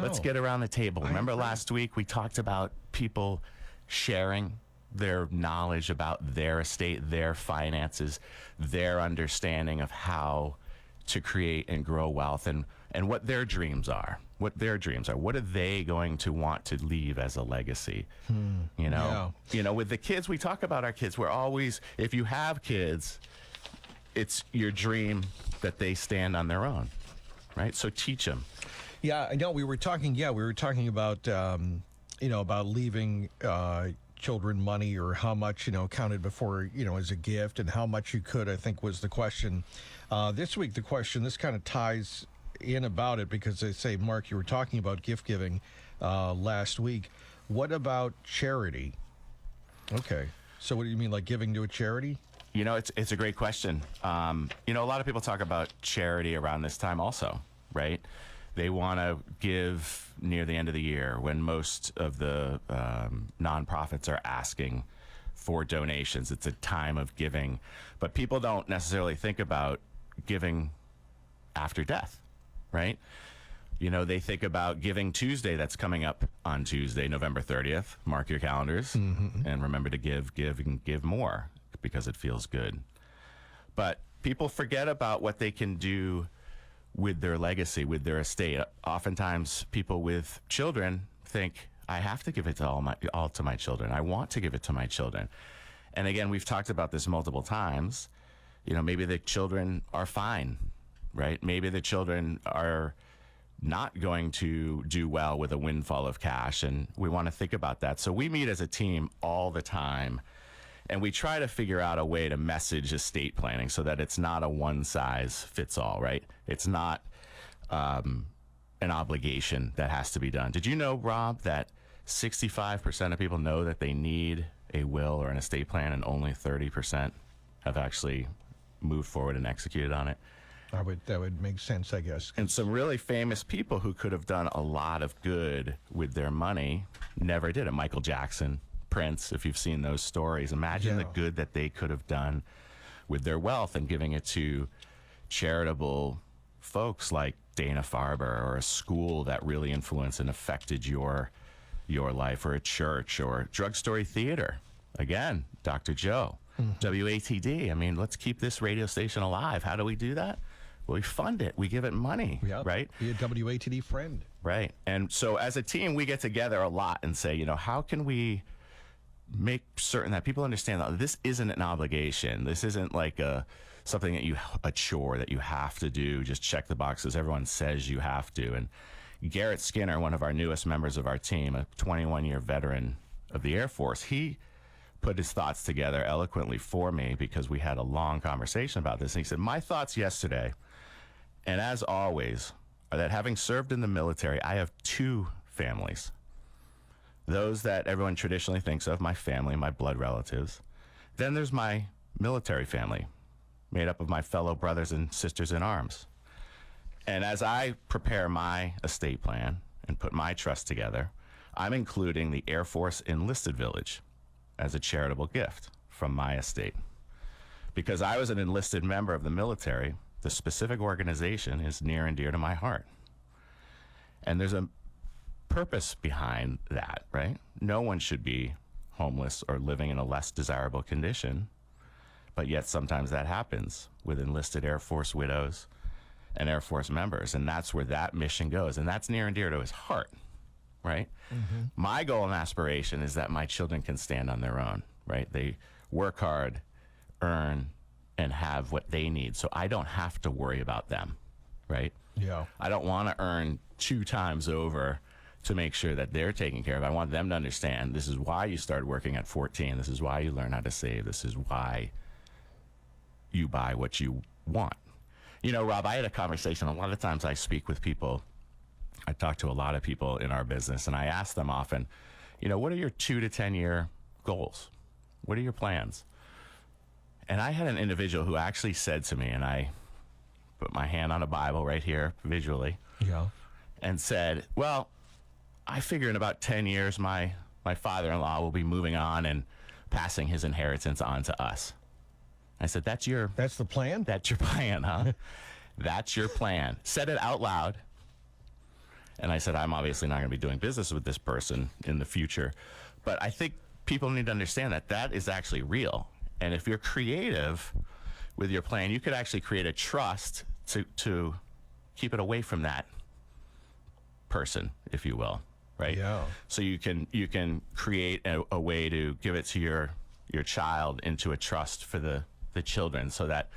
Let's get around the table. Remember last week we talked about people sharing their knowledge about their estate, their finances, their understanding of how to create and grow wealth, and what their dreams are. What are they going to want to leave as a legacy? You know, with the kids, we talk about our kids. We're always, if you have kids, it's your dream that they stand on their own, right? So teach them. Yeah, I know. We were talking about, about leaving children money, or how much, counted before, as a gift, and how much you could, I think, was the question. This week, the question, this kind of ties in about it, because they say, Mark, you were talking about gift giving last week. What about charity? Okay. So what do you mean, like giving to a charity? It's a great question. A lot of people talk about charity around this time also, right? They want to give near the end of the year, when most of the nonprofits are asking for donations. It's a time of giving, but people don't necessarily think about giving after death, right? They think about Giving Tuesday that's coming up on Tuesday, November 30th. Mark your calendars and remember to give, and give more, because it feels good. But people forget about what they can do with their legacy, with their estate. Oftentimes people with children think, I have to give it to all to my children. I want to give it to my children. And again, we've talked about this multiple times. Maybe the children are fine, right? Maybe the children are not going to do well with a windfall of cash, and we want to think about that. So we meet as a team all the time, and we try to figure out a way to message estate planning so that it's not a one-size-fits-all, right? It's not an obligation that has to be done. Did you know, Rob, that 65% of people know that they need a will or an estate plan, and only 30% have actually moved forward and executed on it? That would make sense, I guess. And some really famous people who could have done a lot of good with their money never did it. Michael Jackson, Prince, if you've seen those stories, imagine the good that they could have done with their wealth and giving it to charitable folks like Dana-Farber, or a school that really influenced and affected your life, or a church, or Drugstore Theater. Again, Dr. Joe, WATD. I mean, let's keep this radio station alive. How do we do that? Well, we fund it. We give it money, right? Be a WATD friend. Right. And so as a team, we get together a lot and say, how can we make certain that people understand that this isn't an obligation. This isn't like something a chore that you have to do. Just check the boxes. Everyone says you have to. And Garrett Skinner, one of our newest members of our team, a 21-year veteran of the Air Force, he put his thoughts together eloquently for me, because we had a long conversation about this. And he said, my thoughts yesterday, and as always, are that having served in the military, I have two families. Those that everyone traditionally thinks of, my family, my blood relatives. Then there's my military family, made up of my fellow brothers and sisters in arms. And as I prepare my estate plan and put my trust together, I'm including the Air Force Enlisted Village as a charitable gift from my estate. Because I was an enlisted member of the military, the specific organization is near and dear to my heart. And there's a purpose behind that, right? No one should be homeless or living in a less desirable condition, but yet sometimes that happens with enlisted Air Force widows and Air Force members, and that's where that mission goes, and that's near and dear to his heart, right? My goal and aspiration is that my children can stand on their own, right? They work hard, earn, and have what they need, so I don't have to worry about them, right? Yeah. I don't want to earn 2 times over to make sure that they're taken care of. I want them to understand this is why you started working at 14. This is why you learn how to save. This is why you buy what you want. Rob, I had a conversation. A lot of times I speak with people. I talk to a lot of people in our business, and I ask them often, what are your 2 to 10 year goals? What are your plans? And I had an individual who actually said to me, and I put my hand on a Bible right here visually, and said, well, I figure in about 10 years, my father-in-law will be moving on and passing his inheritance on to us. I said, that's the plan? That's your plan, huh? That's your plan. Said it out loud. And I said, I'm obviously not going to be doing business with this person in the future. But I think people need to understand that that is actually real. And if you're creative with your plan, you could actually create a trust to keep it away from that person, if you will, right? Yeah. So you can create a way to give it to your child into a trust for the children, so that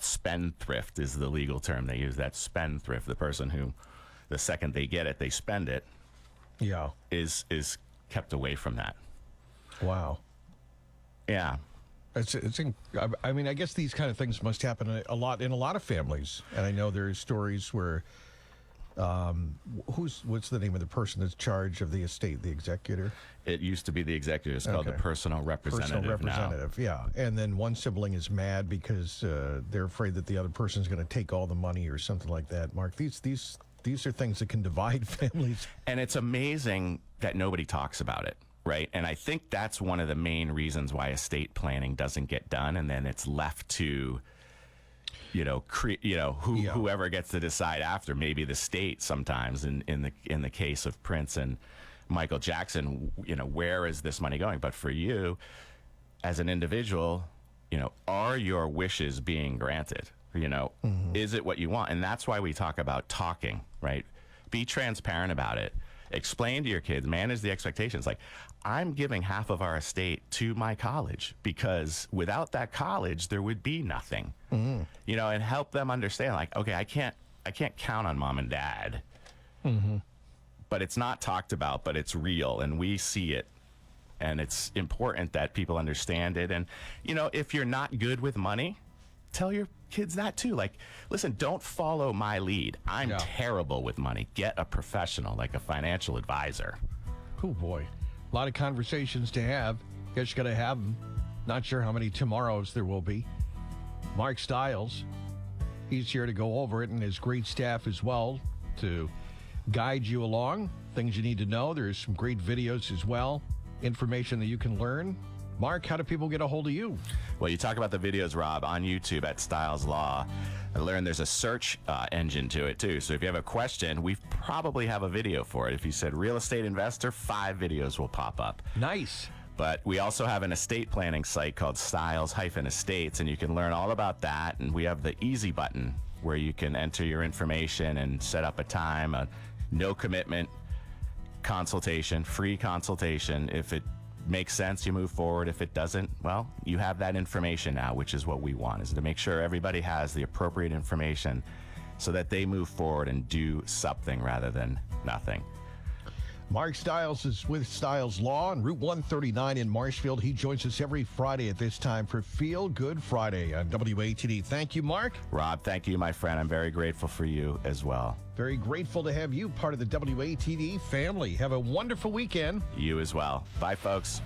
spendthrift is the legal term they use. That spendthrift, the person who, the second they get it, they spend it, Yeah. is kept away from that. Wow. Yeah. I mean, I guess these kind of things must happen a lot in a lot of families. And I know there's stories where, what's the name of the person that's charged of the estate, the executor? It used to be the executive. It's called the personal representative. Personal representative, yeah. And then one sibling is mad because they're afraid that the other person's going to take all the money or something like that. Mark, these are things that can divide families. And it's amazing that nobody talks about it. Right. And I think that's one of the main reasons why estate planning doesn't get done. And then it's left to, whoever gets to decide after, maybe the state sometimes in the case of Prince and Michael Jackson, where is this money going? But for you as an individual, are your wishes being granted? Is it what you want? And that's why we talk about talking, right? Be transparent about it. Explain to your kids, manage the expectations. Like, I'm giving half of our estate to my college because without that college, there would be nothing. And help them understand, like, okay, I can't count on mom and dad. But it's not talked about, but it's real, and we see it. And it's important that people understand it. And, if you're not good with money, tell your kids that too. Like, listen, don't follow my lead. I'm terrible with money. Get a professional, like a financial advisor. Oh boy, a lot of conversations to have. Guess you got to have them. Not sure how many tomorrows there will be. Mark Stiles, he's here to go over it, and his great staff as well to guide you along. Things you need to know. There's some great videos as well. Information that you can learn. Mark, how do people get a hold of you? Well, you talk about the videos, Rob, on YouTube at Stiles Law. I learned there's a search engine to it, too. So if you have a question, we probably have a video for it. If you said real estate investor, 5 videos will pop up. Nice. But we also have an estate planning site called Stiles-Estates, and you can learn all about that. And we have the easy button where you can enter your information and set up a time, a no commitment consultation, free consultation. If it makes sense, you move forward. If it doesn't, well, you have that information now, which is what we want, is to make sure everybody has the appropriate information so that they move forward and do something rather than nothing. Mark Stiles is with Stiles Law on Route 139 in Marshfield. He joins us every Friday at this time for Feel Good Friday on WATD. Thank you, Mark. Rob, thank you, my friend. I'm very grateful for you as well. Very grateful to have you part of the WATD family. Have a wonderful weekend. You as well. Bye, folks.